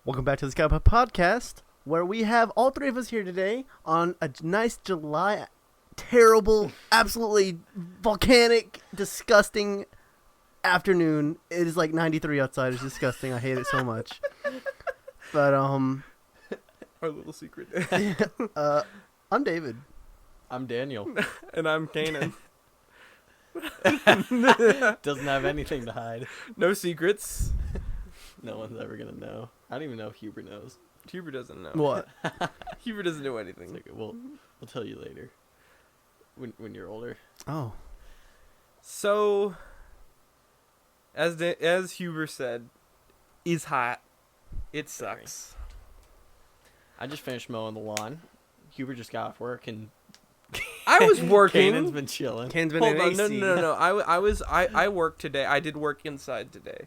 Welcome back to the Scatterpot podcast, where we have all three of us here today on a nice July, terrible, absolutely volcanic, disgusting afternoon. It is like 93 outside. It's disgusting. I hate it so much. But Our little secret. I'm David. I'm Daniel. And I'm Kanan. Doesn't have anything to hide. No secrets. No one's ever gonna know. I don't even know if Huber knows. Huber doesn't know. What? Huber doesn't know anything. It's like, we'll tell you later. When you're older. Oh, So, as Huber said, is hot. It sucks. I just finished mowing the lawn. Huber just got off work and I was working. Kanan's been chilling. Ken's been Hold in on, AC. no. I worked today. I did work inside today.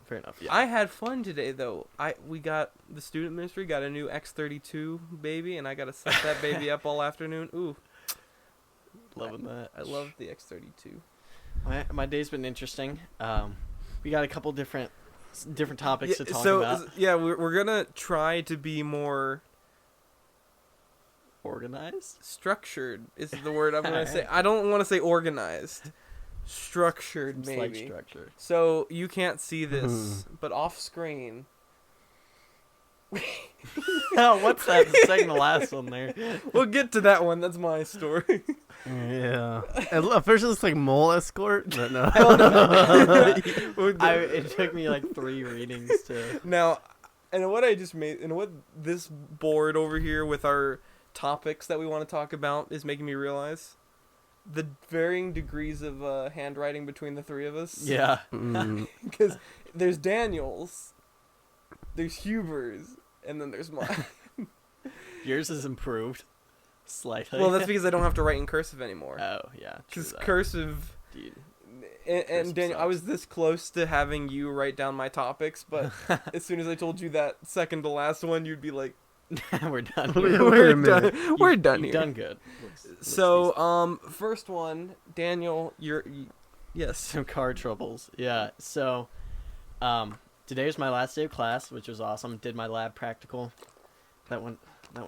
Fair enough. Yeah. I had fun today though. We got the student ministry got a new X32 baby, and I got to set that baby up all afternoon. Ooh, Loving that. I love the X32. My day's been interesting. We got a couple different topics to talk about. Yeah, we're gonna try to be more Organized. structured. Is the word I'm gonna Alright. say. I don't want to say organized. Structured, Slight maybe. structure. So you can't see this, but off screen. Oh, what's that? The second to last one there. We'll get to that one. That's my story. Yeah. At first it looks like mole escort, but no. It took me like 3 readings to. Now, and what I just made, and what this board over here with our topics that we want to talk about is making me realize the varying degrees of handwriting between the three of us. Yeah. Because there's Daniel's, there's Huber's, and then there's mine. Yours is improved slightly. Well, that's because I don't have to write in cursive anymore. Oh, yeah. True Because that. cursive... Dude. And Cursive Daniel, I sucks. was this close to having you write down my topics, but as soon as I told you that second to last one, you'd be like, We're done. Wait Here. a "We're minute. done. We're done You've here." done good. Looks So, first one, Daniel, yes. some car troubles. Yeah. So, today was my last day of class, which was awesome. Did my lab practical. That one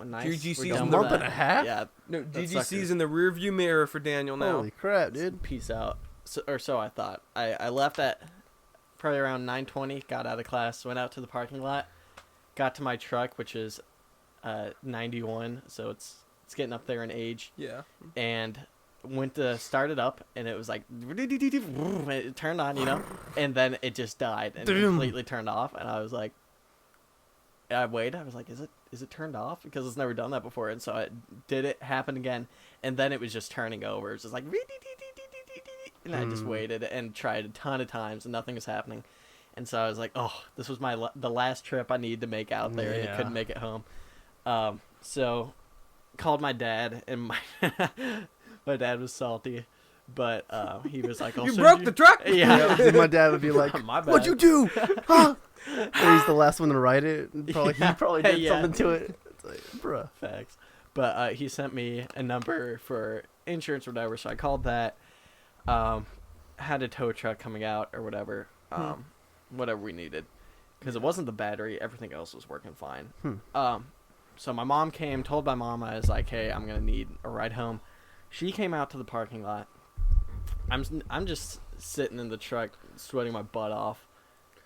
nice. GGC's We're in done the- with month and that. a half? Yeah. No, That DGC's sucker. in the rearview mirror for Daniel now. Holy crap, dude. Peace out. So I thought. I left at probably around 9:20. Got out of class. Went out to the parking lot. Got to my truck, which is 91. So it's getting up there in age. Yeah. And went to start it up, and it was like it turned on, and then it just died and Damn. completely turned off. And I was like, I waited. I was like, is it turned off? Because it's never done that before. And so it did it happen again, and then it was just turning over. It was just like, and I just waited and tried a ton of times, and nothing was happening. And so I was like, oh, this was the last trip I needed to make out there, and Yeah. I couldn't make it home. So called my dad, and my dad was salty, but he was like, You broke the truck! Yeah. My dad would be like, My bad. "What'd you do?" Huh? Or he's the last one to write it. And he probably did Yeah. something to it. It's like, bruh. Facts. But he sent me a number for insurance or whatever, so I called that. Had a tow truck coming out or whatever, whatever we needed, because it wasn't the battery. Everything else was working fine. So my mom came, told my mom, I was like, hey, I'm gonna need a ride home. She came out to the parking lot. I'm just sitting in the truck, sweating my butt off,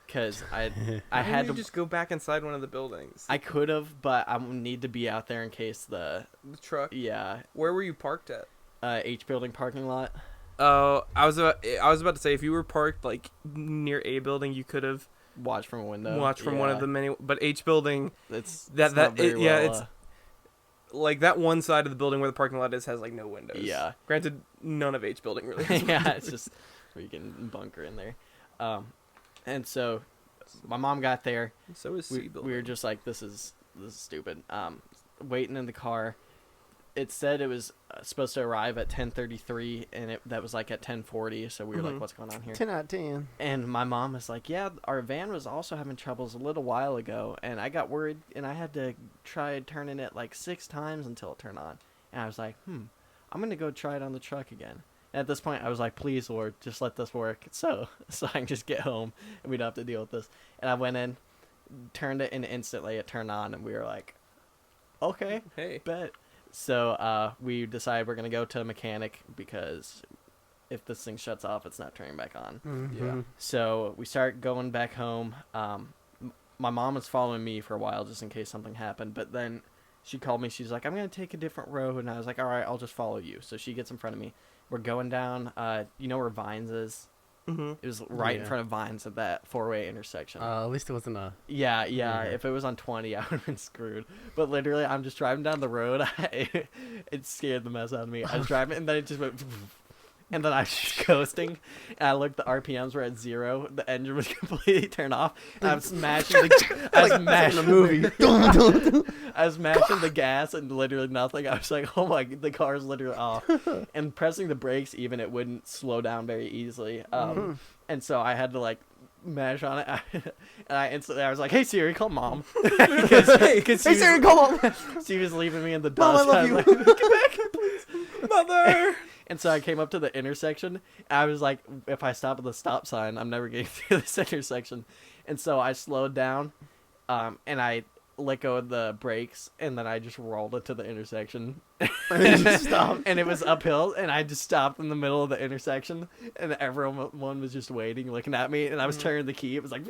because I Why had didn't to. you just go back inside one of the buildings. I could have, but I need to be out there in case The truck. yeah, Where were you parked at? H building parking lot. Oh, I was about to say, if you were parked like near A building, you could have Watch from a window. watched from one of the many. But H building, It's That- not very yeah, well, it's- like that one side of the building where the parking lot is has like no windows. Yeah. Granted, none of H building really. Has yeah, it's just where you can bunker in there. And so my mom got there. So is C building. We were just like, this is stupid. Waiting in the car. It said it was supposed to arrive at 10:33, and that was like at 10:40. So we were like, what's going on here? 10 out of 10. And my mom was like, yeah, our van was also having troubles a little while ago, and I got worried, and I had to try turning it like 6 times until it turned on. And I was like, I'm going to go try it on the truck again. And at this point, I was like, please, Lord, just let this work so I can just get home, and we don't have to deal with this. And I went in, turned it, and instantly it turned on, and we were like, okay, Hey. bet. So we decided we're going to go to a mechanic because if this thing shuts off, it's not turning back on. Yeah. So we start going back home. My mom was following me for a while just in case something happened, but then she called me. She's like, I'm going to take a different road. And I was like, all right, I'll just follow you. So she gets in front of me. We're going down, you know where Vines is? Mm-hmm. It was right in Yeah. front of Vines at that four-way intersection. At least it wasn't a. Yeah. Yeah. If it was on 20, I would have been screwed. But literally, I'm just driving down the road. It scared the mess out of me. I was driving, and then it just went... And then I was just coasting, and I looked, the RPMs were at 0. The engine was completely turned off, and I was smashing the... I was mashing the movie. I was mashing the gas and literally nothing. I was like, oh my, the car's literally off. And pressing the brakes, even, it wouldn't slow down very easily. And so I had to, like, mash on it. And I was like, hey, Siri, call Mom. Hey, Siri, call Mom. She was leaving me in the Mom, dust. I love was you. like, get back, please. Mother! And so I came up to the intersection. And I was like, if I stop at the stop sign, I'm never getting through this intersection. And so I slowed down, and I let go of the brakes, and then I just rolled it to the intersection. And you stopped. And it was uphill, and I just stopped in the middle of the intersection, and everyone was just waiting, looking at me, and I was turning the key. It was like,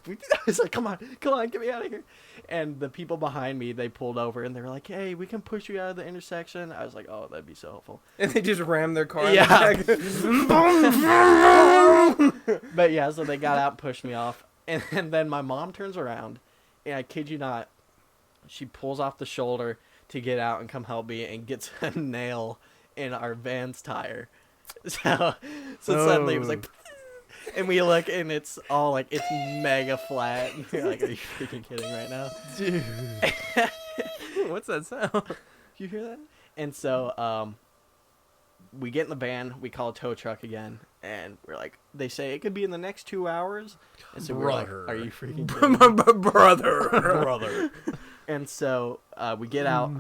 I was like, come on, get me out of here. And the people behind me, they pulled over, and they were like, hey, we can push you out of the intersection. I was like, oh, that'd be so helpful. And they just rammed their car Yeah. in the back. But yeah, so they got out and pushed me off. And then my mom turns around, and I kid you not, she pulls off the shoulder to get out and come help me, and gets a nail in our van's tire. So suddenly it was like, and we look, and it's all like, it's mega flat. And you're like, are you freaking kidding right now? Dude. What's that sound? You hear that? And so we get in the van, we call a tow truck again, and we're like, they say it could be in the next 2 hours. And so we're like, Brother. are you freaking kidding me? Brother. And so we get out.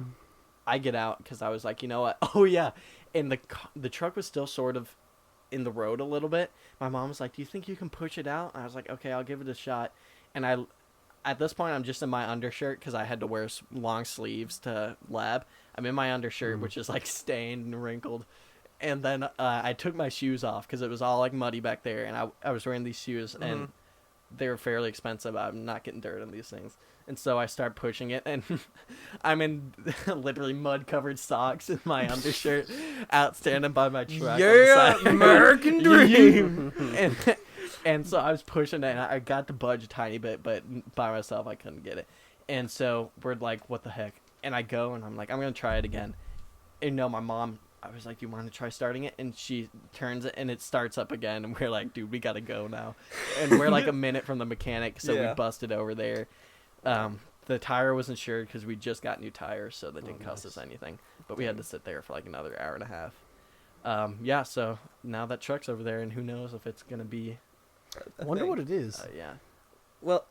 I get out because I was like, you know what? Oh, yeah. And the truck was still sort of in the road a little bit. My mom was like, do you think you can push it out? And I was like, okay, I'll give it a shot. And at this point, I'm just in my undershirt because I had to wear long sleeves to lab. I'm in my undershirt, which is like stained and wrinkled. And then I took my shoes off because it was all like muddy back there. And I was wearing these shoes, and they were fairly expensive. I'm not getting dirt on these things. And so I start pushing it, and I'm in literally mud-covered socks in my undershirt, out standing by my truck. on the Yeah, side. American dream. And so I was pushing it, and I got to budge a tiny bit, but by myself I couldn't get it. And so we're like, what the heck? And I go, and I'm like, I'm going to try it again. And no, my mom, I was like, you want to try starting it? And she turns it, and it starts up again. And we're like, dude, we got to go now. And we're like a minute from the mechanic, so Yeah. we busted over there. The tire was insured because we just got new tires, so that didn't cost us anything. But we had to sit there for like another hour and a half. Yeah, so now that truck's over there, and who knows if it's going to be... I wonder what it is. yeah. Well,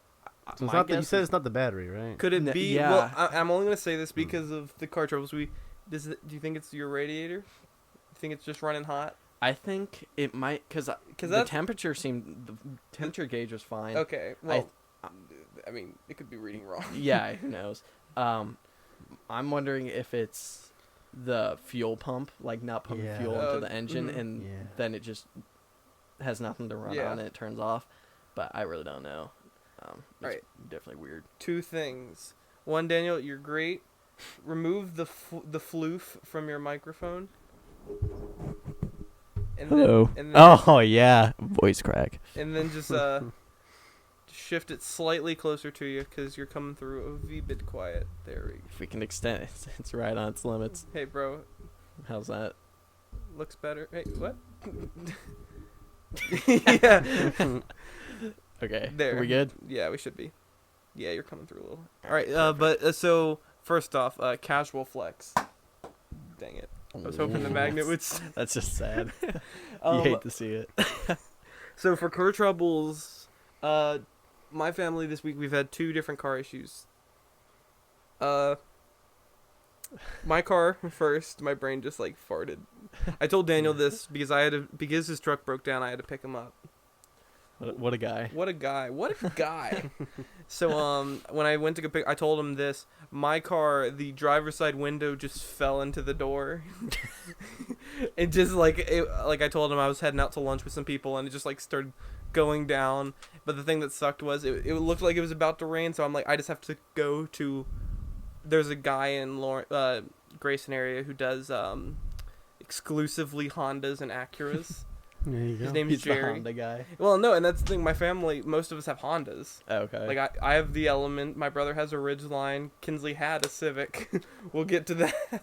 So it's my not you guess said is- it's not the battery, right? could it be? Yeah. Well, I'm only gonna say this because of the car troubles. Do you think it's your radiator? You think it's just running hot? I think it might, because the that's- temperature gauge was fine. Okay. Well, I mean, it could be reading wrong. Yeah, who knows? I'm wondering if it's the fuel pump, like not pumping Yeah. fuel into the engine, mhm. and Yeah. then it just has nothing to run Yeah. on and it turns off. But I really don't know. It's Right. definitely weird. Two things. One, Daniel, you're great. Remove the floof from your microphone. And Hello. Then, and then, Oh yeah, voice crack. And then just shift it slightly closer to you because you're coming through a wee bit quiet. There we go. If we can extend it, it's right on its limits. Hey, bro, How's that? looks better. Hey, what? Yeah. Okay. There. Are we good? Yeah, we should be. Yeah, you're coming through a little. All right, but so first off, casual flex. Dang it! I was hoping the magnet would. That's just sad. You Um, hate to see it. So for car troubles, my family this week we've had 2 different car issues. My car first, my brain just like farted. I told Daniel this because because his truck broke down, I had to pick him up. What a guy. What a guy. What a guy. So when I went to go pick, I told him this. My car, the driver's side window just fell into the door. It just like I told him I was heading out to lunch with some people, and it just like started going down. But the thing that sucked was it looked like it was about to rain, so I'm like, I just have to go to. There's a guy in Grayson area who does exclusively Hondas and Acuras. There you go. His name is He's the Jerry. Honda guy. Well, no, and that's the thing. My family, most of us have Hondas. Okay. Like I have the Element. My brother has a Ridgeline. Kinsley had a Civic. We'll get to that.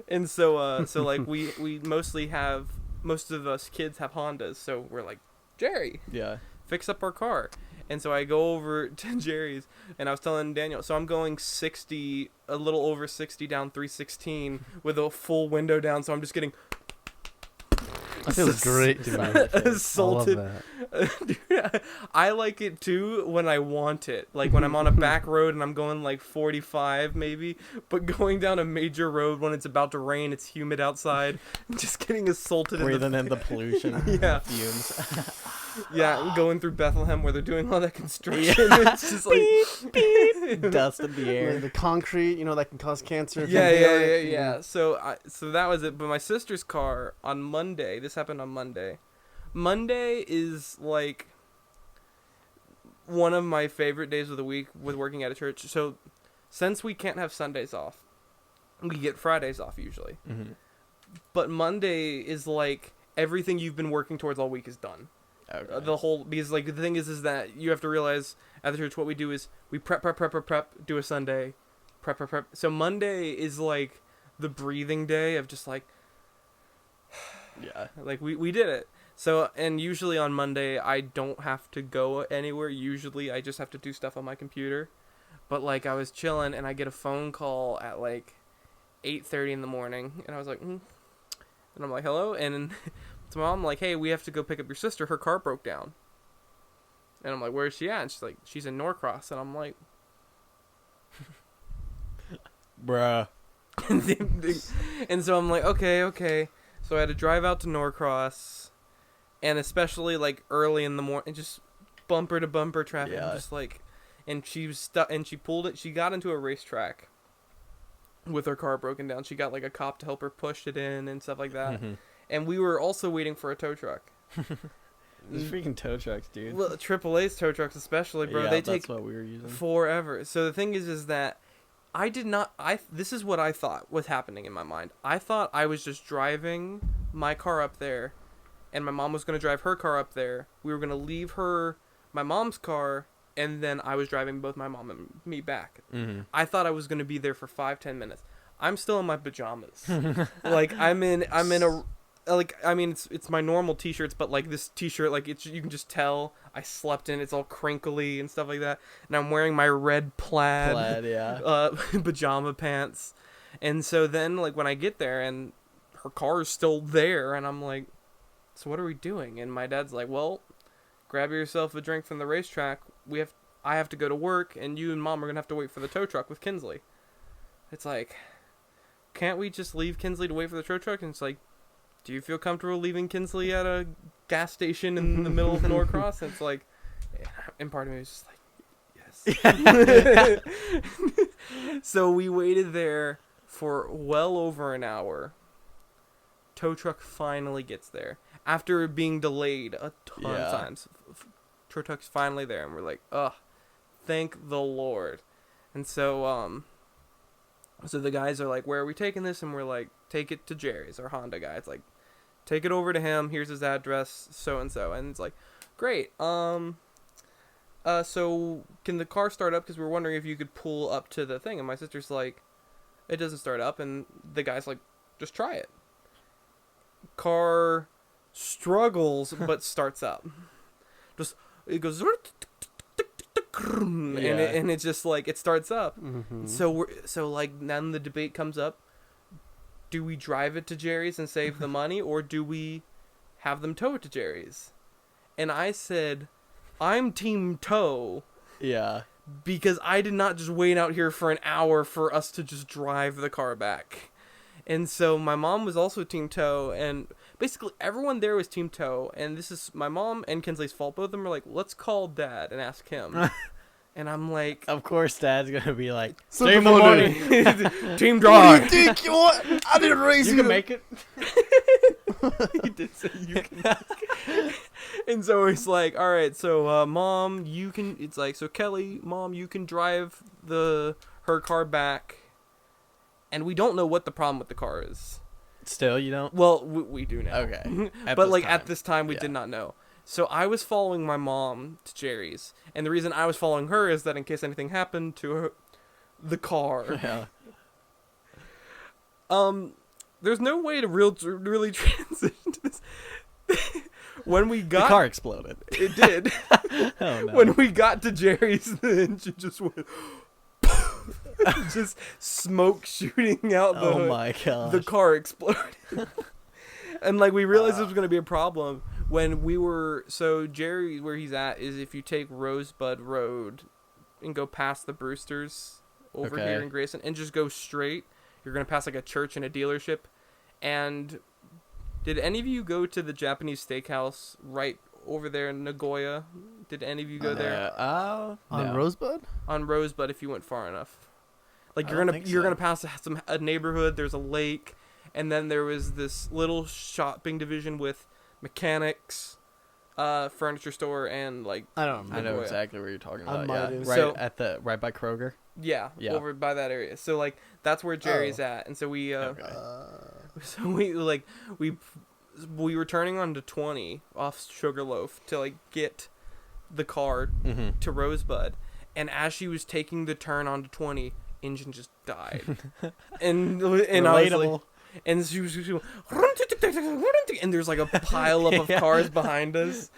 And so like we mostly have, most of us kids have Hondas. So we're like, Jerry, Yeah. fix up our car. And so I go over to Jerry's, and I was telling Daniel, so I'm going 60, a little over 60 down 316 with a full window down. So I'm just getting. That feels great to me. Assaulted. I love that. Dude, I like it too when I want it. Like when I'm on a back road and I'm going like 45 maybe, but going down a major road when it's about to rain, it's humid outside, just getting assaulted Breathing in the pollution. Yeah. Fumes. Yeah, going through Bethlehem where they're doing all that construction. It's just like Dust in the Like air. the concrete, that can cause cancer. if you Yeah. inhale it. Yeah. So that was it. But my sister's car on Monday. This happened on Monday. Monday is like one of my favorite days of the week with working at a church. So since we can't have Sundays off, we get Fridays off usually. Mm-hmm. But Monday is like everything you've been working towards all week is done. Okay. Because like the thing is that you have to realize at the church what we do is we prep, do a Sunday, prep. So Monday is like the breathing day of just like, Yeah. like we did it. So, and usually on Monday I don't have to go anywhere. Usually I just have to do stuff on my computer. But like I was chilling and I get a phone call at like 8:30 in the morning, and I was like, and I'm like, hello, and to my mom, I'm like, hey, we have to go pick up your sister. Her car broke down. And I'm like, where's she at? And she's like, she's in Norcross. And I'm like, Bruh. and so I'm like, okay. So I had to drive out to Norcross, and especially like early in the morning, just bumper to bumper traffic. Yeah. Just like, and she was stuck, and she pulled it. She got into a racetrack with her car broken down. She got like a cop to help her push it in and stuff like that. Mm-hmm. And we were also waiting for a tow truck. These freaking tow trucks, dude. Well, AAA's tow trucks especially, bro. Yeah, They that's take what we were using. forever. So the thing is that this is what I thought was happening in my mind. I thought I was just driving my car up there, and my mom was going to drive her car up there. We were going to leave my mom's car, and then I was driving both my mom and me back. Mm-hmm. I thought I was going to be there for 5-10 minutes. I'm still in my pajamas. Like I'm in a, like, I mean, it's my normal t-shirts, but like this t-shirt, like you can just tell I slept in. It's all crinkly and stuff like that. And I'm wearing my red plaid Yeah. pajama pants. And so then like when I get there and her car is still there, and I'm like, so what are we doing? And my dad's like, well, grab yourself a drink from the racetrack. I have to go to work, and you and mom are gonna have to wait for the tow truck with Kinsley. It's like, can't we just leave Kinsley to wait for the tow truck? And it's like, do you feel comfortable leaving Kinsley at a gas station in the middle of Norcross? And it's like, and part of me was just like, yes. So we waited there for well over an hour. Tow truck finally gets there after being delayed a ton of times. Tow truck's finally there, and we're like, ugh, thank the Lord. And so so the guys are like, where are we taking this? And we're like, take it to Jerry's, our Honda guy. It's like, take it over to him. Here's his address, so-and-so. And it's like, great. So can the car start up? Because we were wondering if you could pull up to the thing. And my sister's like, it doesn't start up. And the guy's like, just try it. Car struggles, but starts up. It goes... And it's just like it starts up. Mm-hmm. So like then the debate comes up: do we drive it to Jerry's and save the money, or do we have them tow it to Jerry's? And I said, I'm team tow. Yeah. Because I did not just wait out here for an hour for us to just drive the car back. And so my mom was also team tow, basically everyone there was Team Toe, and this is my mom and Kinsley's fault. Both of them were like, let's call Dad and ask him. And I'm like, Of course, Dad's gonna be like, Send save the the money." money. Team What Drive. do you think? What? I didn't raise you. You can make it. He did say you can. And so it's like, all right, so Mom, you can. It's like, so Kelly, Mom, you can drive her car back, and we don't know what the problem with the car is. Still, you don't. Well, we do now. Okay. But like at this time, we Yeah. did not know. So I was following my mom to Jerry's, and the reason I was following her is that in case anything happened to her, the car. Yeah. There's no way to really transition to this. When we The got car exploded. it did. Oh no. When we got to Jerry's, the engine just went, just smoke shooting out the Oh hood. my god. The car exploded. And like we realized this was going to be a problem when we were, so Jerry, where he's at is if you take Rosebud Road and go past the Brewsters over Okay. here in Grayson and just go straight, you're going to pass like a church and a dealership. And did any of you go to the Japanese steakhouse right over there in Nagoya? Did any of you go there? On no. Rosebud? On Rosebud if you went far enough. Like I you're don't gonna think you're so. gonna pass a neighborhood. There's a lake, and then there was this little shopping division with mechanics, furniture store, and like I don't I remember. know Nagoya. exactly what you're talking I about. might Yeah. have. Right So- right by Kroger. yeah, Yeah. over by that area. So like that's where Jerry's at, and so we Okay. so we were turning onto 20 off Sugarloaf to like get the car Mm-hmm. to Rosebud, and as she was taking the turn onto 20, engine just died. and I was like, Relatable. and she was and there's like a pile up of Yeah. cars behind us,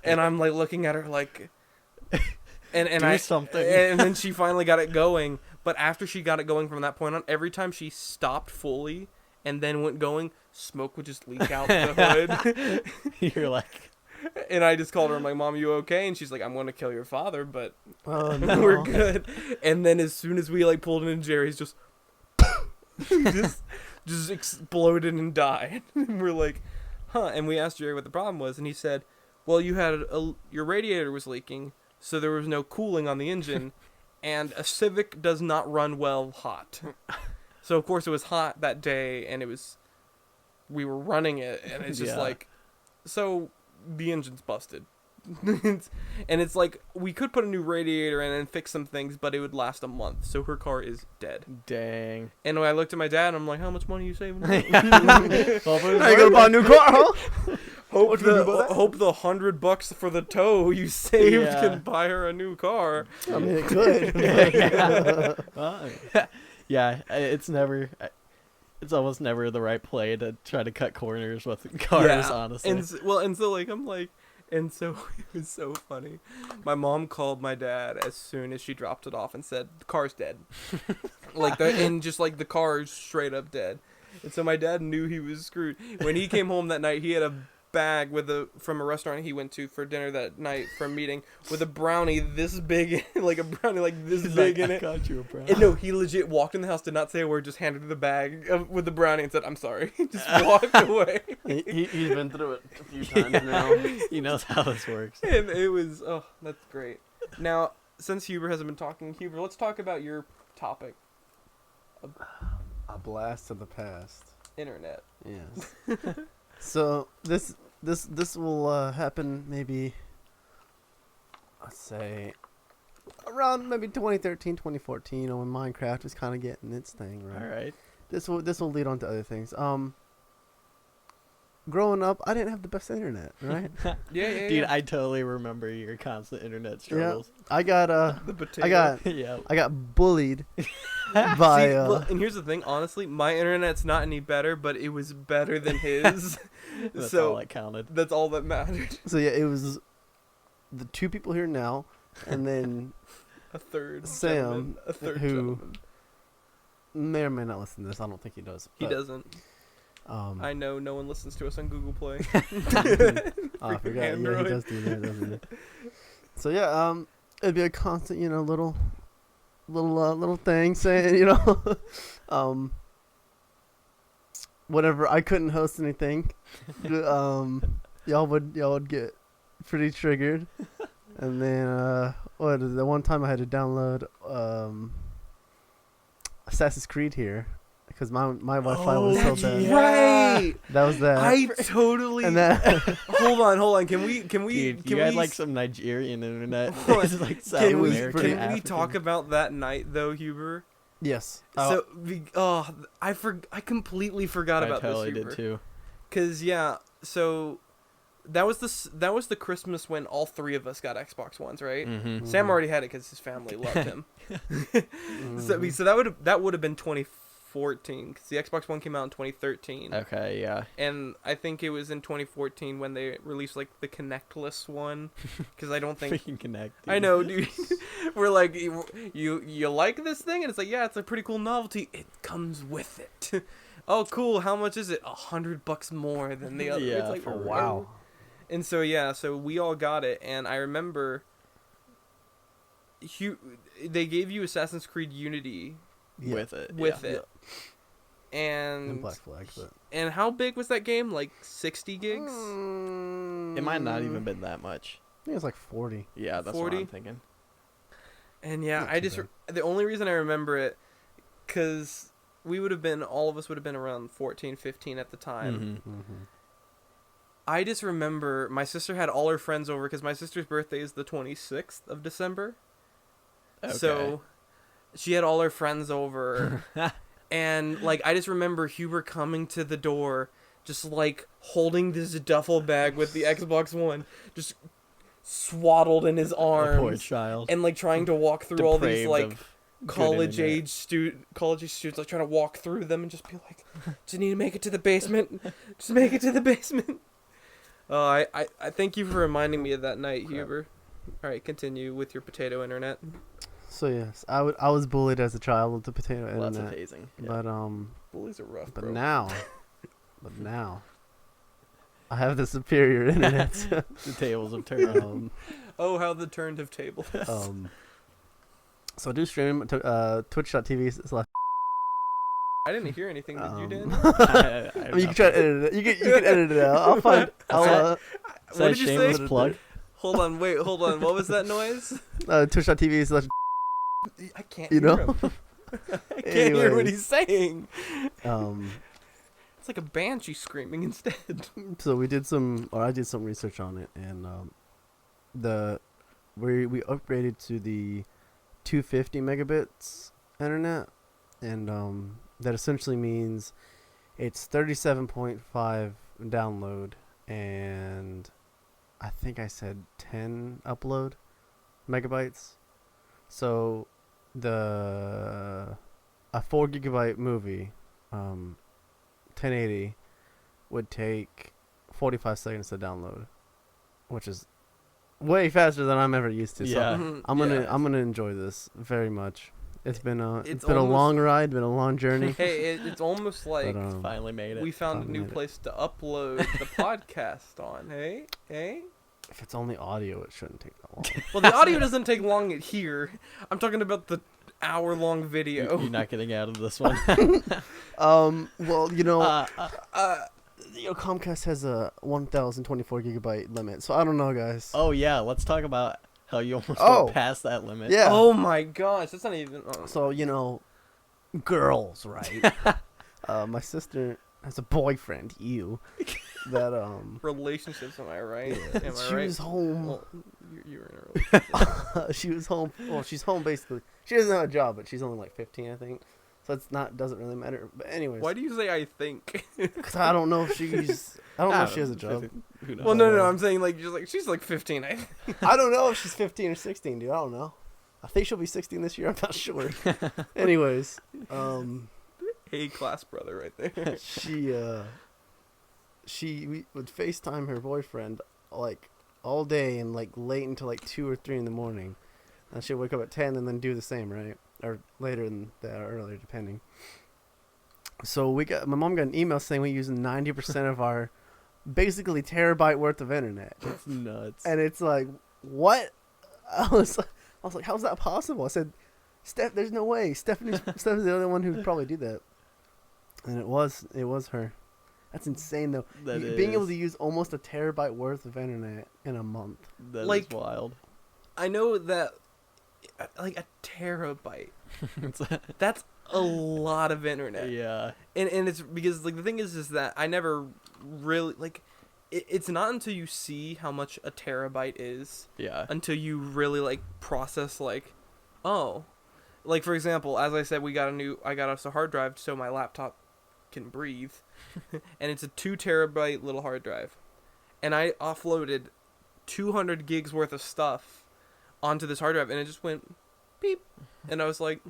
and I'm like looking at her like, and Do I something. and then she finally got it going. But after she got it going from that point on, every time she stopped fully and then went going, smoke would just leak out the hood. You're like, And I just called her. I'm like, "Mom, you okay?" And she's like, "I'm going to kill your father, but Oh, no. we're good." And then as soon as we like pulled in, Jerry's just just exploded and died. And we're like, "Huh?" And we asked Jerry what the problem was, and he said, "Well, you had your radiator was leaking, so there was no cooling on the engine, and a Civic does not run well hot." So of course it was hot that day, and we were running it, and it's just Yeah. like, so the engine's busted. And it's like we could put a new radiator in and fix some things, but it would last a month. So her car is dead. dang. And when I looked at my dad, I'm like, "How much money are you saving?" Now you gotta buy a new car, huh? Hope you gonna do about that? hope the $100 for the tow you saved Yeah. can buy her a new car. I mean, it could. Yeah, it's almost never the right play to try to cut corners with cars, honestly. And so like I'm like, and so it was so funny. My mom called my dad as soon as she dropped it off and said the car's dead. And just like the car is straight up dead. And so my dad knew he was screwed. When he came home that night, he had a bag from a restaurant he went to for dinner that night for a meeting with a brownie this big, like a brownie like this He's big like, in I it. got you a brownie. And no, he legit walked in the house, did not say a word, just handed her the bag with the brownie and said, "I'm sorry." Just walked away. He's been through it a few times now. He knows how this works. And it was, oh, that's great. Now, since Huber hasn't been talking, Huber, let's talk about your topic, A blast of the past. internet. Yes. So this will happen maybe, let's say, around maybe 2013, 2014, when Minecraft is kind of getting its thing right. All right. This will lead on to other things. Growing up, I didn't have the best internet, right? Yeah. Dude, I totally remember your constant internet struggles. I got the potato. Yeah. I got bullied by See, well, and here's the thing, honestly, my internet's not any better, but it was better than his. That's So all that counted. that's all that mattered. so yeah, it was the two people here now, and then A third Sam, gentleman, a third who- gentleman. may or may not listen to this. I don't think he does. He but, doesn't. I know no one listens to us on Google Play. Oh, I forgot. Yeah, Android. he does do that, doesn't he? So yeah, it'd be a constant, little thing saying, whenever I couldn't host anything, y'all would get pretty triggered. And then the one time I had to download Assassin's Creed here because my Wi-Fi was so bad. Right. That was that. I totally. And that Hold on. Can we? Dude, Can you had we? like some Nigerian internet. Hold on. It's like South Can we? American Can we African. talk about that night though, Huber? yes. So, I completely forgot about totally this. Huber. did too. Cause so that was the Christmas when all three of us got Xbox Ones, right? Mm-hmm. Sam already had it because his family loved him. Mhm. So that would have been 2014 because the Xbox One came out in 2013. Okay, yeah. And I think it was in 2014 when they released like the Connectless one, because I don't think Freaking Connect. I know, dude. We're like, you like this thing, and it's like, yeah, it's a pretty cool novelty. It comes with it. Oh, cool. How much is it? $100 more than the other. Yeah, It's like, for wow. And so so we all got it, and I remember, they gave you Assassin's Creed Unity Yeah. With it. with yeah. it. And Black Flag, but and how big was that game? Like 60 gigs? It might not even been that much. I think it was like 40. Yeah, that's 40? what I'm thinking. And yeah, Not I too just the only reason I remember it, because all of us would have been around 14, 15 at the time. Mm-hmm. Mm-hmm. I just remember my sister had all her friends over because my sister's birthday is the 26th of December. Okay. So she had all her friends over. And like I just remember Huber coming to the door, just like holding this duffel bag with the Xbox One, just swaddled in his arms. Poor child. And like trying to walk through all these Depraved like of good college internet. age students, like trying to walk through them and just be like, just need to make it to the basement. Just make it to the basement. I thank you for reminding me of that night, Crap. Huber. All right, continue with your potato internet. So yes, I was bullied as a child with the potato Lots of internet, hazing. Yeah. but Bullies are rough, but bro. now, I have the superior internet. The tables have turned. Oh, how the turned have tabled. So I do stream twitch.tv/. I didn't hear anything. Did you, Dan? I I mean, you can try to edit it. You can edit it out. I'll find. Is What that did you say? shameless plug? Hold on. What was that noise? Twitch.tv/. I can't You hear know. him. I can't hear what Anyways. he's saying. Um. It's like a banshee screaming instead. So I did some research on it, and we upgraded to the 250 megabits internet, and that essentially means it's 37.5 download, and I think I said 10 upload megabytes. So a 4 gigabyte movie, 1080, would take 45 seconds to download, which is way faster than I'm ever used to. Yeah. So I'm gonna enjoy this very much. It's been a almost- long ride, been a long journey. Hey, it's almost like But, Finally made it. we found a finally new made it. place to upload the podcast on. Hey. If it's only audio, it shouldn't take that long. Well, the audio doesn't take long here. I'm talking about the hour-long video. You're not getting out of this one. Well, you know, Uh, Comcast has a 1,024 gigabyte limit, so I don't know, guys. oh yeah, let's talk about how you almost Oh. went past that limit. Yeah. Oh my gosh, that's not even. So, you know, girls, right? My sister has a boyfriend, that Relationships, am I right? yeah, Am I she right? was home. Well, you were in a relationship. She was home. Well, she's home basically. She doesn't have a job, but she's only like 15, I think. So doesn't really matter. But anyways, Why do you say I think? because I don't know if she has a job. Who knows? Well, no. I'm saying she's like 15. I don't know if she's 15 or 16, dude. I don't know. I think she'll be 16 this year. I'm not sure. Anyways, A class brother right there. we would FaceTime her boyfriend like all day and like late until like 2 or 3 in the morning. And she'd wake up at 10 and then do the same, right? Or later than that, or earlier, depending. So my mom got an email saying we're using 90% of our basically terabyte worth of internet. That's nuts. And it's like, what? I was like, how's that possible? I said, there's no way. Stephanie's the only one who would probably do that. And it was her. That's insane, though. That Being able is- to use almost a terabyte worth of internet in a month. That like- is wild. I know that, like, a terabyte. That's a lot of internet. Yeah. And it's because, like, the thing is that I never really, like, it's not until you see how much a terabyte is Yeah. until you really, like, process, like, oh. Like, for example, as I said, I got us a hard drive so my laptop can breathe. And it's a 2 terabyte little hard drive. And I offloaded 200 gigs worth of stuff onto this hard drive, and it just went beep. And I was like,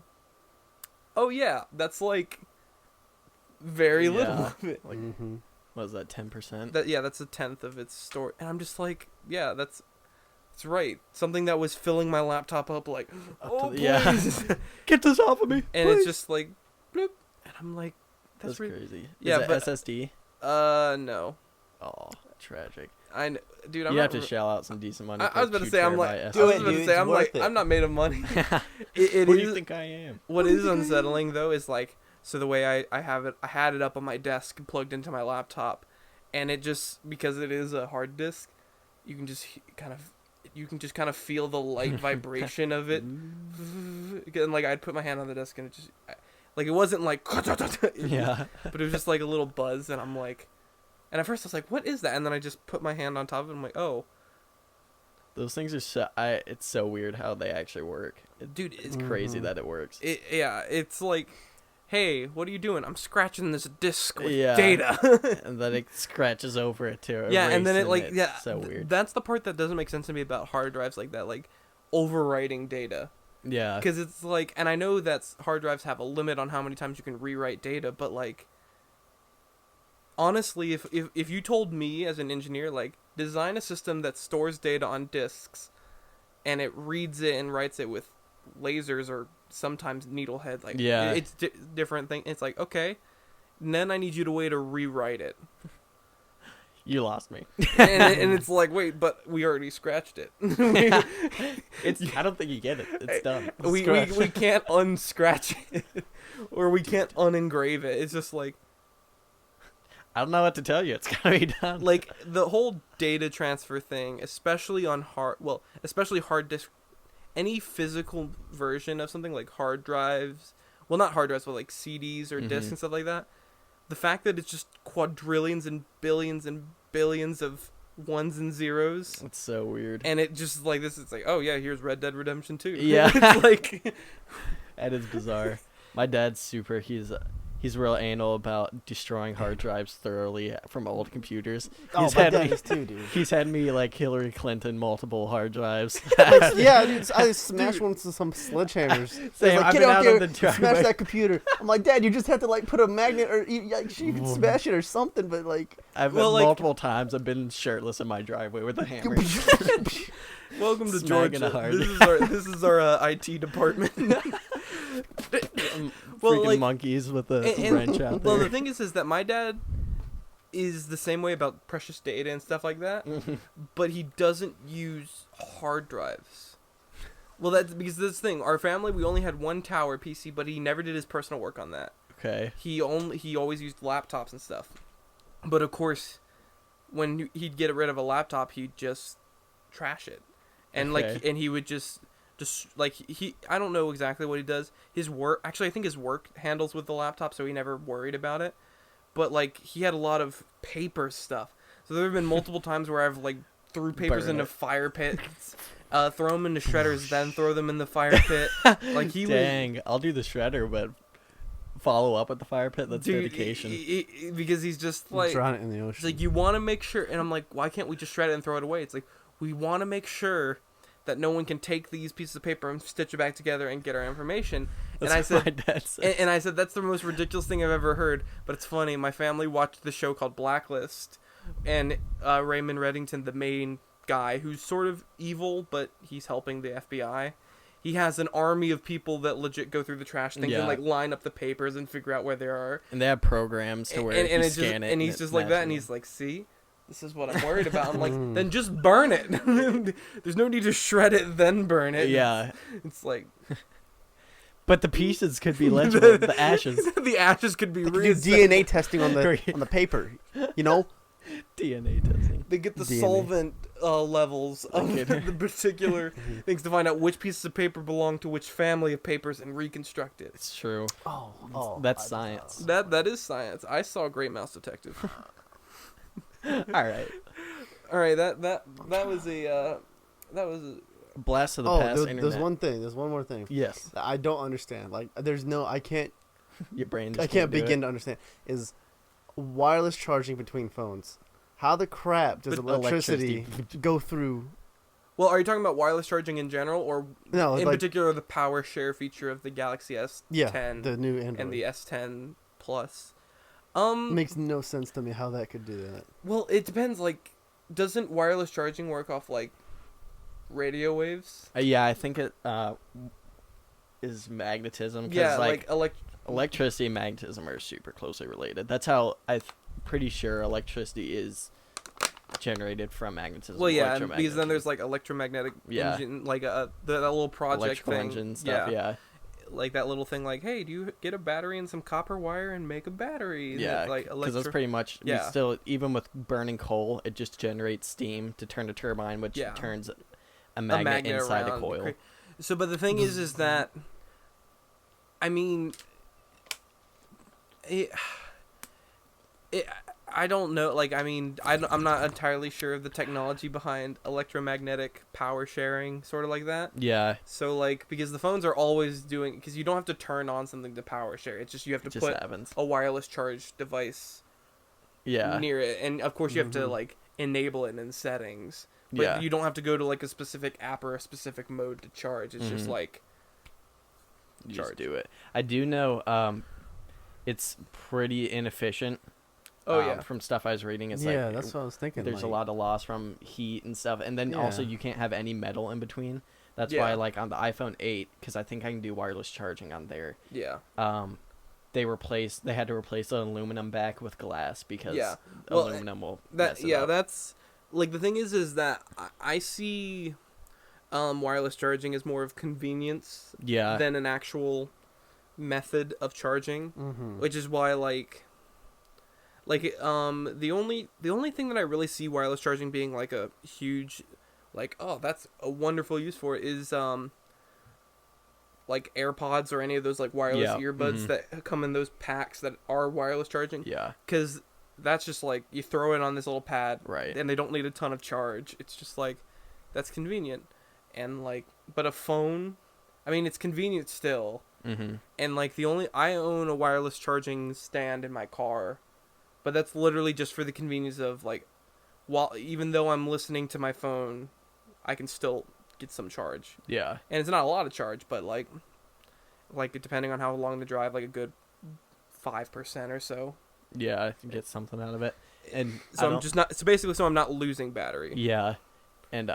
oh yeah, that's like very little Yeah. of it. Like, what was that, 10%? That's a tenth of its storage. And I'm just like, yeah, that's right. Something that was filling my laptop up like, oh, the- yeah. please. Get this off of me. And it's just like, bloop. And I'm like, That's really... crazy. Yeah, Is it but- SSD? No. Oh, tragic. Dude, I'm You not have to shell out some decent money. I was about to say, I'm like, Do it, dude, it's I'm like, worth it. I'm not made of money. It Who is, do you think I am? what is unsettling though is like, so the way I have it, I had it up on my desk and plugged into my laptop, and it just, because it is a hard disk, you can just kind of feel the light vibration of it. And like, I'd put my hand on the desk and it just, like, it wasn't like, Yeah. but it was just like a little buzz, and I'm like, and at first I was like, what is that? And then I just put my hand on top of it, and I'm like, oh. Those things are it's so weird how they actually work. Dude, It's crazy that it works. It's like, hey, what are you doing? I'm scratching this disk with Yeah. data. And then it scratches over it too. Yeah, and then it It's so weird. That's the part that doesn't make sense to me about hard drives like that, like overwriting data. Yeah. Because it's like, and I know that hard drives have a limit on how many times you can rewrite data, but like, honestly, if you told me as an engineer, like, design a system that stores data on disks, and it reads it and writes it with lasers or sometimes needlehead, like, Yeah. it's different thing. It's like, okay, and then I need you to way to rewrite it. You lost me. and it's like, wait, but we already scratched it. I don't think you get it. It's done. It's we scratched. can't unscratch it, or we can't unengrave it. It's just like, I don't know what to tell you. It's gotta be done. like, the whole data transfer thing, especially on especially hard disk, any physical version of something like hard drives, well, not hard drives, but like CDs or discs and stuff like that. The fact that it's just quadrillions and billions of ones and zeros, It's so weird. and it just like this, it's like, oh yeah, here's Red Dead Redemption 2. Yeah. It's like, That is bizarre. My dad's he's real anal about destroying hard drives thoroughly from old computers. Oh, He's my had dad me, is too, dude. he's had me like Hillary Clinton multiple hard drives. Like, yeah, dude, I smashed one with some sledgehammers. Same, Like, I've get been out out there, on the and smash driveway. that computer. I'm like, Dad, you just have to like put a magnet, or you can smash it or something, but like, I've Well, like- multiple times I've been shirtless in my driveway with a hammer. welcome to Smacking Georgia. it hard. This is our IT department. Well, Freaking like, monkeys with a and- wrench out there. Well, the thing is that my dad is the same way about precious data and stuff like that, but he doesn't use hard drives. Well, that's because this thing, our family, we only had one tower PC, but he never did his personal work on that. Okay. He always used laptops and stuff. But of course, when he'd get rid of a laptop, he'd just trash it. And Okay. and he would just like, I don't know exactly what he does. His work, actually, I think his work handles with the laptop, so he never worried about it. But like, he had a lot of paper stuff. So there have been multiple times where I've like threw papers Burn into it. fire pits, throw them into shredders, then throw them in the fire pit. Like, he was, Dang, I'll do the shredder, but follow up at the fire pit. That's dude, dedication. because he's just like, drown it in the it's ocean. like, you want to make sure, and I'm like, why can't we just shred it and throw it away? It's like, we want to make sure that no one can take these pieces of paper and stitch it back together and get our information. That's And I what my said, dad said. and I said, that's the most ridiculous thing I've ever heard. But it's funny. My family watched the show called Blacklist, and Raymond Reddington, the main guy, who's sort of evil, but he's helping the FBI. He has an army of people that legit go through the trash things Yeah. and like line up the papers and figure out where they are. And they have programs to where and you it's scan just, it. and he's it just like that, and matches he's like, see, this is what I'm worried about. I'm like, then just burn it. There's no need to shred it then burn it. Yeah. It's like, But the pieces could be legible. The ashes. The ashes could be They could do recycled. DNA testing on the paper. You know. DNA testing. They get the DNA. solvent levels of Okay. the particular things to find out which pieces of paper belong to which family of papers and reconstruct it. It's true. Oh, That's science. That is science. I saw Great Mouse Detective. All right. All right, that was a Blast of the Oh, past there's internet. one thing. There's one more thing. Yes. That I don't understand. Like, I can't Your brain just I can't do it. begin to understand. Is wireless charging between phones. How the crap does But electricity go through? Well, are you talking about wireless charging in general, or No, in like, particular the power share feature of the Galaxy S10 yeah, the new Android. and the S10 Plus? Makes no sense to me how that could do that. Well, it depends. Like, doesn't wireless charging work off like radio waves? Yeah, I think it is magnetism. 'Cause, Yeah, like electricity. electricity and magnetism are super closely related. That's how pretty sure electricity is generated from magnetism. Well, yeah, because electromagnetism. then there's like electromagnetic Yeah. engine, like that little project electrical thing. engine stuff. Yeah. Like that little thing. Like, hey, do you get a battery and some copper wire and make a battery? Yeah, like because that's pretty much. We Yeah. still, even with burning coal, it just generates steam to turn a turbine, which Yeah. turns a magnet inside a around. coil. So, but the thing is that, I mean, I don't know. Like, I mean, I'm not entirely sure of the technology behind electromagnetic power sharing, sort of like that. Yeah, So, like, because the phones are always doing, because you don't have to turn on something to power share. It's just you have to it just put happens. a wireless charge device Yeah, near it, and of course you have to Mhm. like enable it in settings. But yeah. you don't have to go to like a specific app or a specific mode to charge. It's just Mhm. like You charge. just do it. I do know. It's pretty inefficient. Oh yeah. From stuff I was reading, it's yeah, like that's what I was thinking. there's a like, lot of loss from heat and stuff, and then also Yeah. you can't have any metal in between. That's Yeah. why, like on the iPhone 8, because I think I can do wireless charging on there. Yeah. They had to replace the aluminum back with glass because Yeah. Well, aluminum will That mess it yeah, up. that's like the thing is that I see wireless charging as more of convenience Yeah. than an actual method of charging, which is why the only thing that I really see wireless charging being like a huge like, oh, that's a wonderful use for it is like AirPods or any of those like wireless Yeah, earbuds mhm. that come in those packs that are wireless charging, Yeah. because that's just like you throw it on this little pad Right. and they don't need a ton of charge. It's just like that's convenient. And like, but a phone, I mean, it's convenient still. Mm-hmm. And like I own a wireless charging stand in my car, but that's literally just for the convenience of like, even though I'm listening to my phone, I can still get some charge. Yeah. And it's not a lot of charge, but like depending on how long the drive, like a good 5% or so. Yeah. I can get something out of it, and So I'm not losing battery. Yeah, and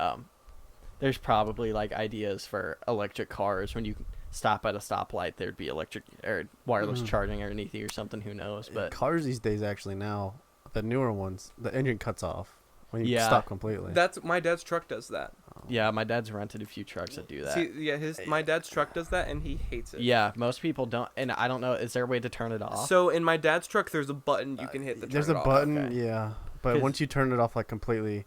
there's probably like ideas for electric cars when you stop at a stoplight. There'd be electric or wireless charging underneath you or something. Who knows? But cars these days, actually now, the newer ones, the engine cuts off when you Yeah. stop completely. That's my dad's truck does that. yeah, my dad's rented a few trucks that do that. See, yeah, my dad's truck does that, and he hates it. Yeah, most people don't, and I don't know. Is there a way to turn it off? So in my dad's truck, there's a button you can hit to turn There's it a off. button, okay. yeah, but 'Cause- once you turn it off like completely,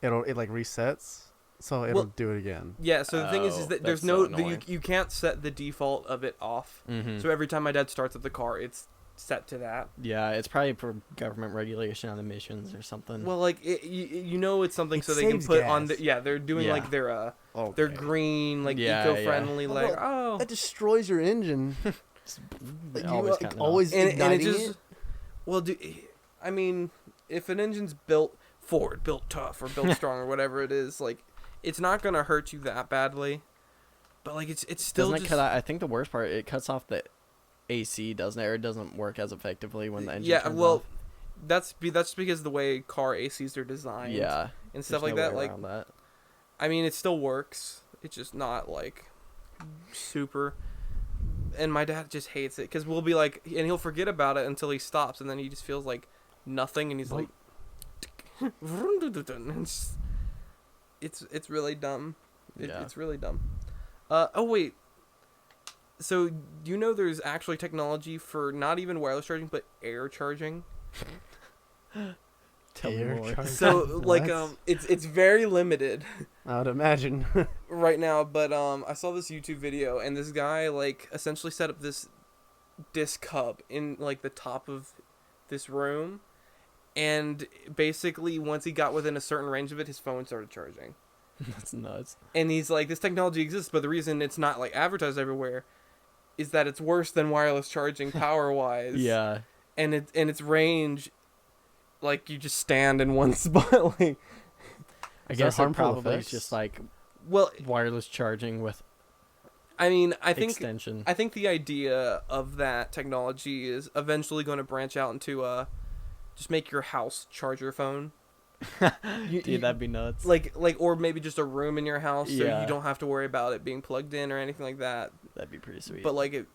it like resets, so it'll Well, do it again. Yeah, so the thing is Oh, that there's that's no so annoying. you can't set the default of it off. Mm-hmm. So every time my dad starts up the car, it's set to that. Yeah, it's probably for government regulation on emissions or something. Well, like you know, it's something It so they can saves put on gas. the they're doing Yeah. like their Okay. green like Yeah, eco-friendly yeah. like Well, oh that destroys your engine. It You always like, kinda always and it igniting just it. well I mean if an engine's built forward, built tough or built strong or whatever it is, like it's not gonna hurt you that badly, but like it's still doesn't it just cut out? I think the worst part, it cuts off the AC, doesn't it? Or it doesn't work as effectively when the engine yeah turns well off. that's because the way car ACs are designed Yeah, and stuff there's like no that way like around that. I mean it still works, it's just not like super. And my dad just hates it because we'll be like, and he'll forget about it until he stops, and then he just feels like nothing, and he's like, it's really dumb. Yeah. It's really dumb. Oh wait, So do you know there's actually technology for not even wireless charging but air charging? Tell me Air more. charging. So like What? it's very limited I would imagine. right now, but I saw this YouTube video and this guy like essentially set up this disc hub in like the top of this room, and basically once he got within a certain range of it, his phone started charging. That's nuts. And he's like, this technology exists, but the reason it's not like advertised everywhere is that it's worse than wireless charging power wise. Yeah. And its range, like you just stand in one spot. Like, I Is there guess it harmful probably is effects? just like well, wireless charging with I mean, I think extension. I think the idea of that technology is eventually going to branch out into just make your house charge your phone. Dude, that'd be nuts. Like or maybe just a room in your house so Yeah. you don't have to worry about it being plugged in or anything like that. That'd be pretty sweet. But like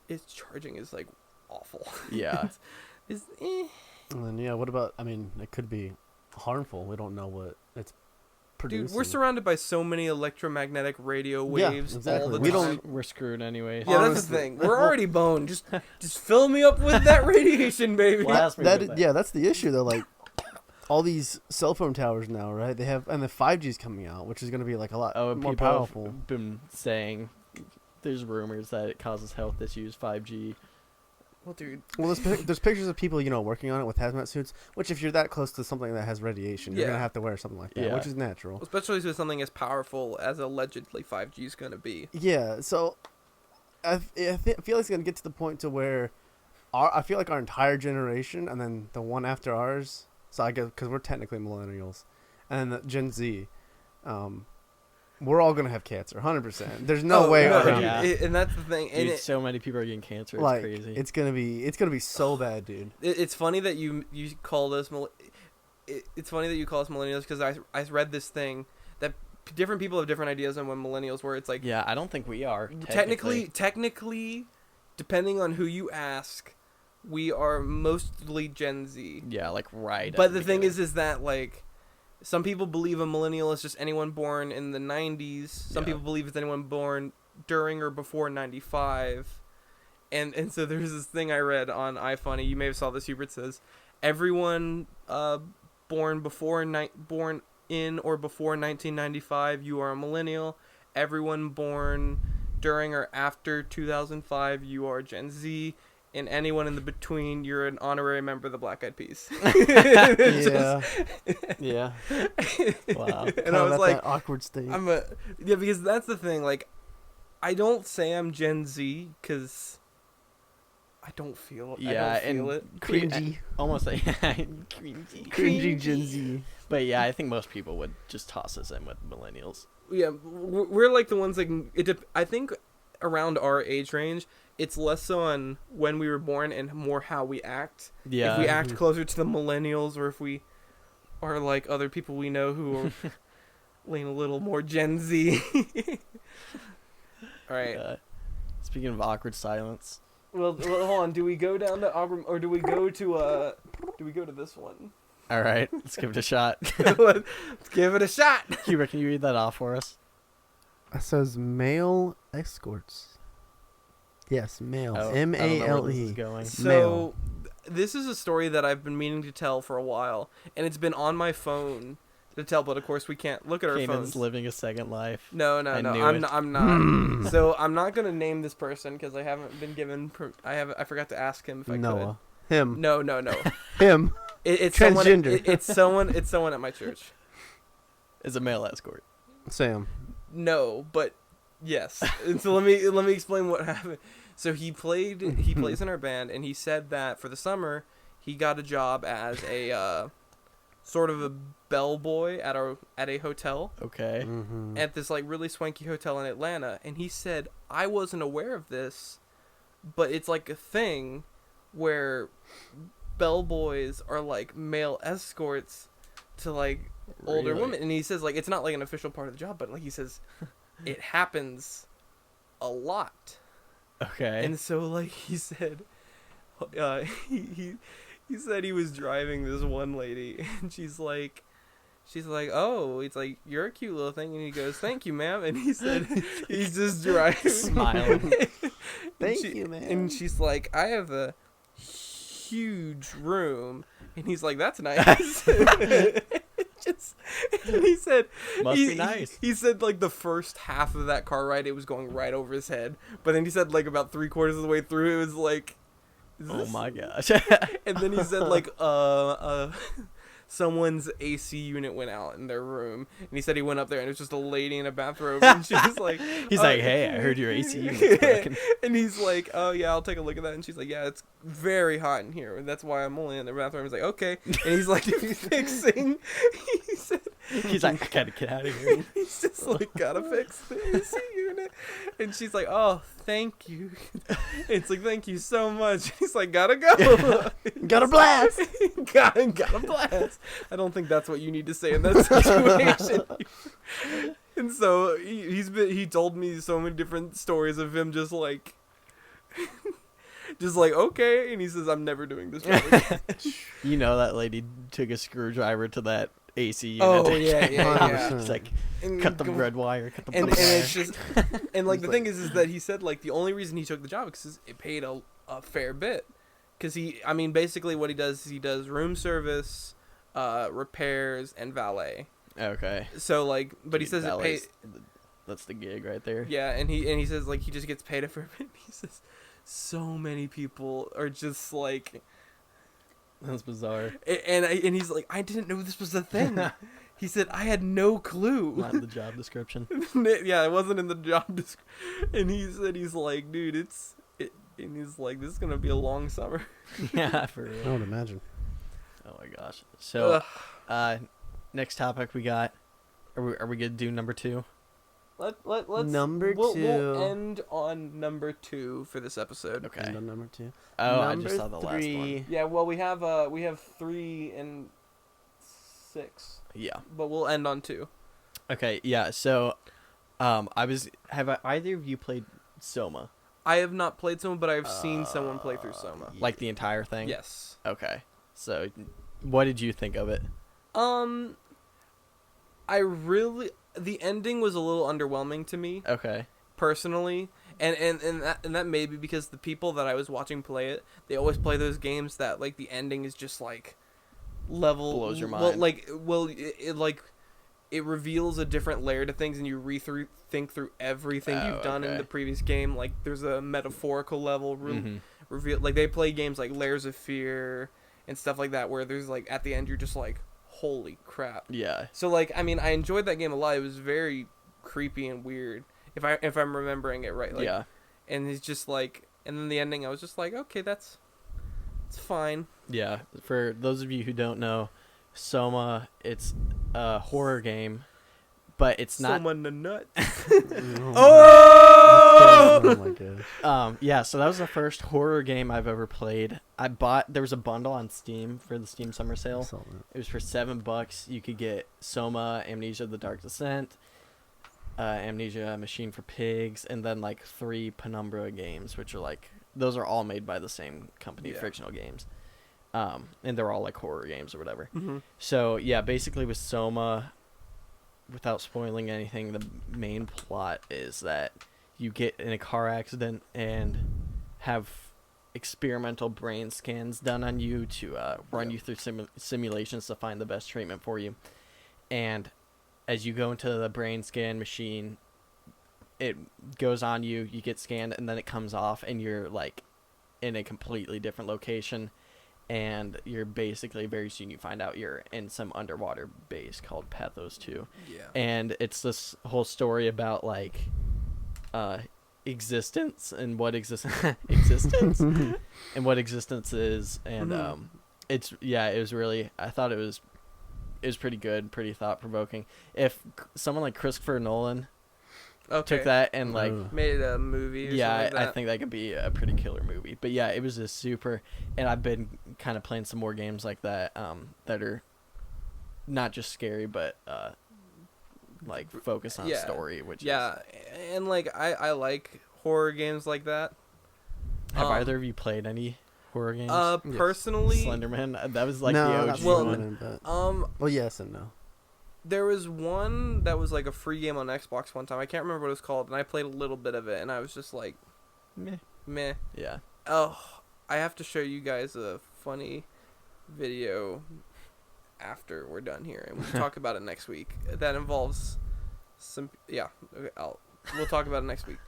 its charging is like awful. Yeah. It's, eh. And then, yeah, what about, I mean, it could be harmful. We don't know what it's producing. Dude, we're surrounded by so many electromagnetic radio waves exactly. all the We time. don't- We're screwed anyway. Yeah, that's Honestly. the thing. We're already boned. Just fill me up with that radiation, baby. Blast me That with is, yeah, that's the issue, though. Like, all these cell phone towers now, right? They have, and the 5G's coming out, which is going to be like a lot Oh, more people powerful. have been saying there's rumors that it causes health issues. 5G. Well, dude. Well, there's pictures of people, working on it with hazmat suits. Which, if you're that close to something that has radiation, you're Yeah. gonna have to wear something like that, Yeah. which is natural. Especially with something as powerful as allegedly 5G is going to be. Yeah. So, I feel like it's gonna get to the point to where, I feel like our entire generation, and then the one after ours. So I guess because we're technically millennials, and then the Gen Z, we're all gonna have cancer, 100%. There's no way no, around yeah. it. and that's the thing. And Dude, so many people are getting cancer. It's Like, crazy. it's gonna be so bad, dude. it's funny that you call us it's funny that you call us millennials because I read this thing that different people have different ideas on when millennials were. It's like Yeah, I don't think we are. technically, depending on who you ask, we are mostly Gen Z. Yeah, like right. But the thing is that like some people believe a millennial is just anyone born in the 90s. Some Yeah. people believe it's anyone born during or before 95. And so there's this thing I read on iFunny. You may have saw this. Hubert says everyone born in or before 1995, you are a millennial. Everyone born during or after 2005, you are Gen Z. And anyone in the between, you're an honorary member of the Black Eyed Peas. Yeah. Yeah. Wow. And Kind I of was at like, that awkward state. yeah, because that's the thing. Like, I don't say I'm Gen Z because I don't feel. Yeah, I don't feel and it. Cringy. Almost like cringy. Cringy Gen Z. But yeah, I think most people would just toss us in with millennials. Yeah, we're like the ones that I think around our age range, it's less so on when we were born and more how we act. Yeah. If we act closer to the millennials, or if we are like other people we know who are lean a little more Gen Z. All right. Speaking of awkward silence. Well, hold on. Do we go down to awkward, or do we go to this one? All right, let's give it a shot. Let's give it a shot. Hubert, can you read that off for us? It says male escorts. Yes, male. Oh, I don't know where this is MALE. going. So, this is a story that I've been meaning to tell for a while, and it's been on my phone to tell, but of course we can't look at our Kanan's phones. living a second life. No. I knew I'm it. not. I'm not. So I'm not gonna name this person because I haven't been given. I forgot to ask him if I Noah. Him. could. No. Him. It's Transgender. Someone. It's someone at my church. Is a male escort. Sam. No, but yes. And so let me explain what happened. So he plays in our band, and he said that for the summer he got a job as a sort of a bellboy at a hotel. Okay. Mm-hmm. At this like really swanky hotel in Atlanta, and he said I wasn't aware of this, but it's like a thing where bellboys are like male escorts to like older Really? women, and he says like it's not like an official part of the job, but like he says it happens a lot. Okay. And so like he said he said he was driving this one lady, and she's like she's like, oh, it's like, you're a cute little thing. And he goes, thank you, ma'am. And he said, he's just driving. Smiling. Thank you, man. And she's like, I have a huge room. And he's like, that's nice. Just, and he said, Must be nice. He said, like, the first half of that car ride, it was going right over his head. But then he said, like, about 3/4 of the way through, it was like, Oh my gosh. and then he said, like, someone's AC unit went out in their room, and he said he went up there and it was just a lady in a bathrobe, and she was like, He's like, hey, I heard your AC unit's broken. and he's like, oh yeah, I'll take a look at that, and she's like, yeah, it's very hot in here, and that's why I'm only in the bathroom. He's like, okay, and he's like fixing. He said, He's like, I gotta get out of here. he's just like, gotta fix the AC unit, and she's like, oh, thank you. It's like, thank you so much. He's like, gotta go. Got a blast. Gotta blast. I don't think that's what you need to say in that situation. And so he told me so many different stories of him just like okay, and he says, I'm never doing this job again. You know that lady took a screwdriver to that AC unit. Oh yeah. It's like, And cut the red wire, cut the blue and wire. it's just, and like the thing is that he said like the only reason he took the job is it paid a fair bit, because basically what he does is he does room service, repairs, and valet. Okay. So like, but he says it pays. That's the gig right there. Yeah, and he says like he just gets paid it for a bit. He says so many people are just like, That's bizarre. and he's like, I didn't know this was a thing. He said, I had no clue. Not in the job description. Yeah, it wasn't in the job description. And he said, he's like, dude, and he's like, this is gonna be a long summer. Yeah, for real. I would imagine. Oh my gosh. So, next topic we got. Are we gonna do number 2? Let's Number we'll 2. end on number 2 for this episode. Okay. And on number 2. Oh, I Number just saw the last 3. one. Yeah, well, we have 3 and 6, Yeah. but we'll end on 2. Okay. Yeah. So, have either of you played Soma? I have not played Soma, but I've seen someone play through Soma. Like the entire thing? Yes. Okay. So, what did you think of it? The ending was a little underwhelming to me, Okay. personally, and that may be because the people that I was watching play it, they always play those games that like the ending is just like level Blows your mind. It reveals a different layer to things, and you think through everything you've done in okay. the previous game. Like there's a metaphorical level reveal. Like they play games like Layers of Fear and stuff like that, where there's like at the end you're just like, holy crap. Yeah. So like, I mean, I enjoyed that game a lot. It was very creepy and weird, if I'm remembering it right. Like, yeah. And it's just like, and then the ending, I was just like, okay, it's fine. Yeah. For those of you who don't know, Soma, it's a horror game, but it's not. Someone the nut. Oh my gosh. Yeah, so that was the first horror game I've ever played. There was a bundle on Steam for the Steam Summer Sale. It was for $7. You could get Soma, Amnesia: The Dark Descent, Amnesia: Machine for Pigs, and then like 3 Penumbra games, which are like, those are all made by the same company, Yeah. Frictional Games. And they're all like horror games or whatever. Mm-hmm. So yeah, basically with Soma, without spoiling anything, the main plot is that you get in a car accident and have experimental brain scans done on you to run you through simulations to find the best treatment for you. And as you go into the brain scan machine, it goes on you, you get scanned, and then it comes off, and you're like in a completely different location. And you're basically, very soon you find out you're in some underwater base called Pathos 2. Yeah. And it's this whole story about like existence and what existence and what existence is. And it was really, I thought it was pretty good, pretty thought provoking. If someone like Christopher Nolan took that and like made a movie or something like that. I think that could be a pretty killer movie. But yeah, it was a super, and I've been kind of playing some more games like that that are not just scary, but like focus on story, which is... And like I like horror games like that. Have either of you played any horror games? Personally, Slenderman, that was like no, the not OG well, one. Slenderman, but, well, yes and no. There was one that was like a free game on Xbox one time. I can't remember what it was called, and I played a little bit of it, and I was just like, meh. Yeah. Oh, I have to show you guys a funny video after we're done here, and we'll talk about it next week. That involves some, yeah. Okay, we'll talk about it next week.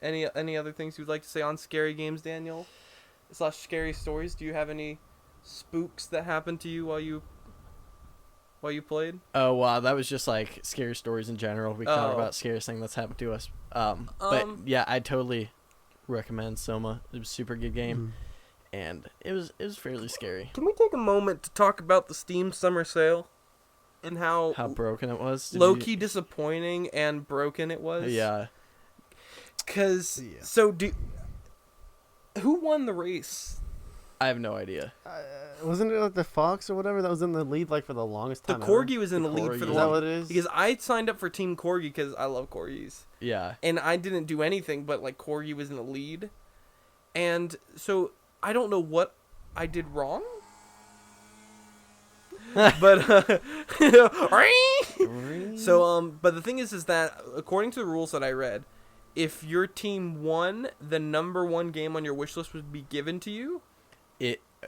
Any other things you'd like to say on scary games, Daniel? / scary stories? Do you have any spooks that happened to you while you played? Oh, wow, that was just like scary stories in general. We can talk about scariest thing that's happened to us. But yeah, I totally recommend Soma. It was a super good game, and it was fairly scary. Can we take a moment to talk about the Steam Summer Sale and how broken it was? Low-key disappointing and broken it was? Yeah. Who won the race? I have no idea. Wasn't it like the fox or whatever that was in the lead like for the longest time? The corgi was in the lead for the longest. Is that what it is? Because I signed up for Team Corgi because I love corgis. Yeah. And I didn't do anything, but like corgi was in the lead, and so I don't know what I did wrong. But but the thing is that according to the rules that I read, if your team won, the number one game on your wish list would be given to you.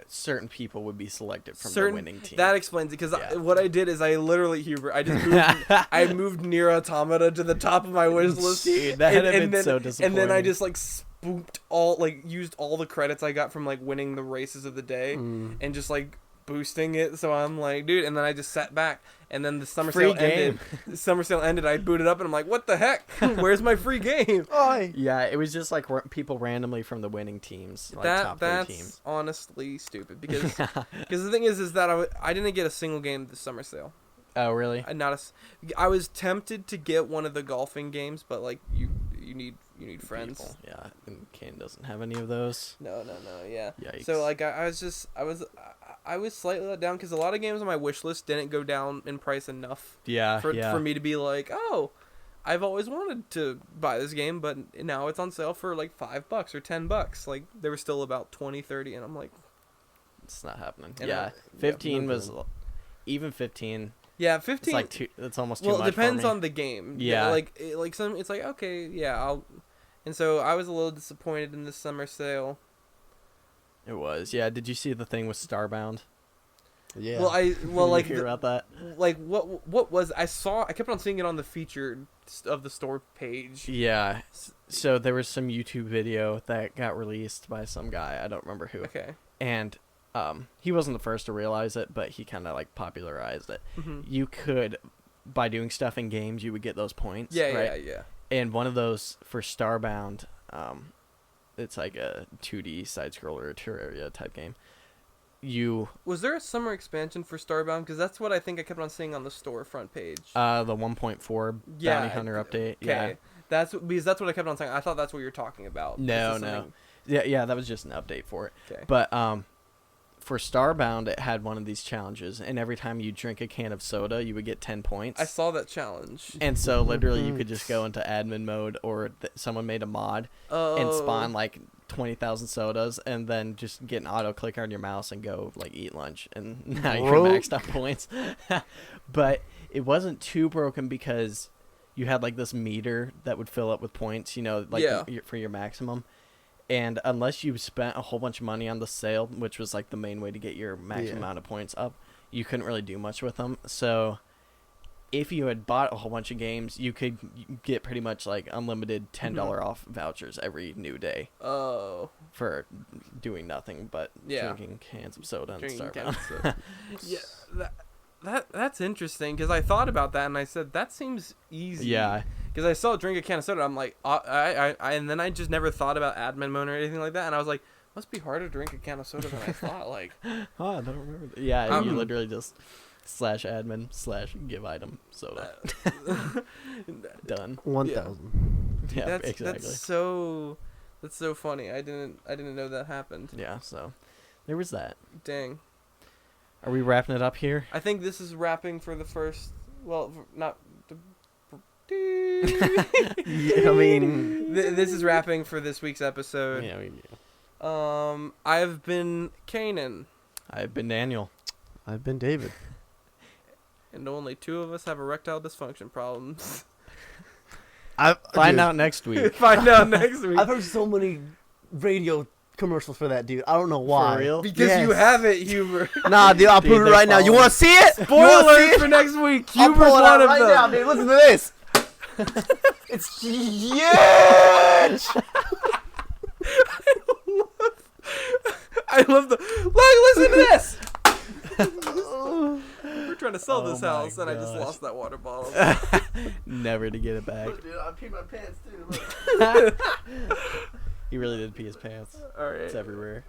Certain people would be selected from the winning team. That explains it, because what I did is I literally, Hubert, I moved Nier Automata to the top of my wish list. Dude, that had been so disappointing. And then I just like spooked used all the credits I got from like winning the races of the day and just like boosting it. So I'm like, dude, and then I just sat back, and then the summer sale ended. The summer sale ended. I booted up, and I'm like, what the heck? Where's my free game? Yeah, it was just like people randomly from the winning teams, like top 3 teams. That's honestly stupid, because the thing is that I didn't get a single game this summer sale. Oh, really? I was tempted to get one of the golfing games, but like you need friends. People. Yeah, and Kane doesn't have any of those. No, yeah. Yikes. So like I was slightly let down because a lot of games on my wish list didn't go down in price enough. Yeah, for me to be like, oh, I've always wanted to buy this game, but now it's on sale for like $5 or $10. Like they were still about 20, 30, and I'm like, it's not happening. And yeah, 15 was even 15. Yeah, 15. It's like it's almost too much. Well, it depends for me. on the game. Yeah, like some, it's like okay, yeah, and so I was a little disappointed in this summer sale. It was, yeah. Did you see the thing with Starbound? Yeah. Well, like hear about that? Like what was I kept on seeing it on the featured of the store page. Yeah. So there was some YouTube video that got released by some guy. I don't remember who. Okay. And he wasn't the first to realize it, but he kind of like popularized it. Mm-hmm. You could, by doing stuff in games, you would get those points. Yeah, right? yeah. And one of those for Starbound, it's like a 2D side scroller Terraria type game. Was there a summer expansion for Starbound? Because that's what I think I kept on seeing on the storefront page. The 1.4 Bounty Hunter update. Okay. Yeah. Because that's what I kept on saying. I thought that's what you're talking about. No. Yeah, that was just an update for it. Okay. But for Starbound, it had one of these challenges, and every time you drink a can of soda, you would get 10 points. I saw that challenge. And so literally you could just go into admin mode, or someone made a mod and spawn like 20,000 sodas, and then just get an auto clicker on your mouse and go like eat lunch, and now you're maxed out points. But it wasn't too broken because you had like this meter that would fill up with points, for your maximum. And unless you spent a whole bunch of money on the sale, which was like the main way to get your maximum amount of points up, you couldn't really do much with them. So if you had bought a whole bunch of games, you could get pretty much like unlimited $10 off vouchers every new day. Oh. For doing nothing but drinking cans of soda and Starbound. Yeah, that's interesting, because I thought about that and I said that seems easy. Yeah. Because I saw drink a can of soda, I'm like, and then I just never thought about admin mode or anything like that, and I was like, must be harder to drink a can of soda than I thought. Like, oh, I don't remember that. Yeah, you literally just /admin/ give item soda. Done. 1,000. Yeah, exactly. That's so funny. I didn't know that happened. Yeah, so there was that. Dang. Are we wrapping it up here? I think this is wrapping for the first. Well, not. I mean, this is wrapping for this week's episode. Yeah. I've been Kanan. I've been Daniel. I've been David. and only 2 of us have erectile dysfunction problems. Find out next week. Find out next week. I've heard so many radio commercials for that, dude. I don't know why. For real? Because Yes. you have it, Huber. Nah, dude, I'll Dude, put it they right now. You follow want to see it? You Spoiler wanna see alert it? for next week. I'll Huber's pull it one out of right them. now, dude. Listen to this. It's huge. I love the look. Listen to this. We're trying to sell this Oh my house, and I just gosh. lost that water bottle. Never to get it back. Dude, I peed my pants too. Look. He really did pee his pants. All right. It's everywhere.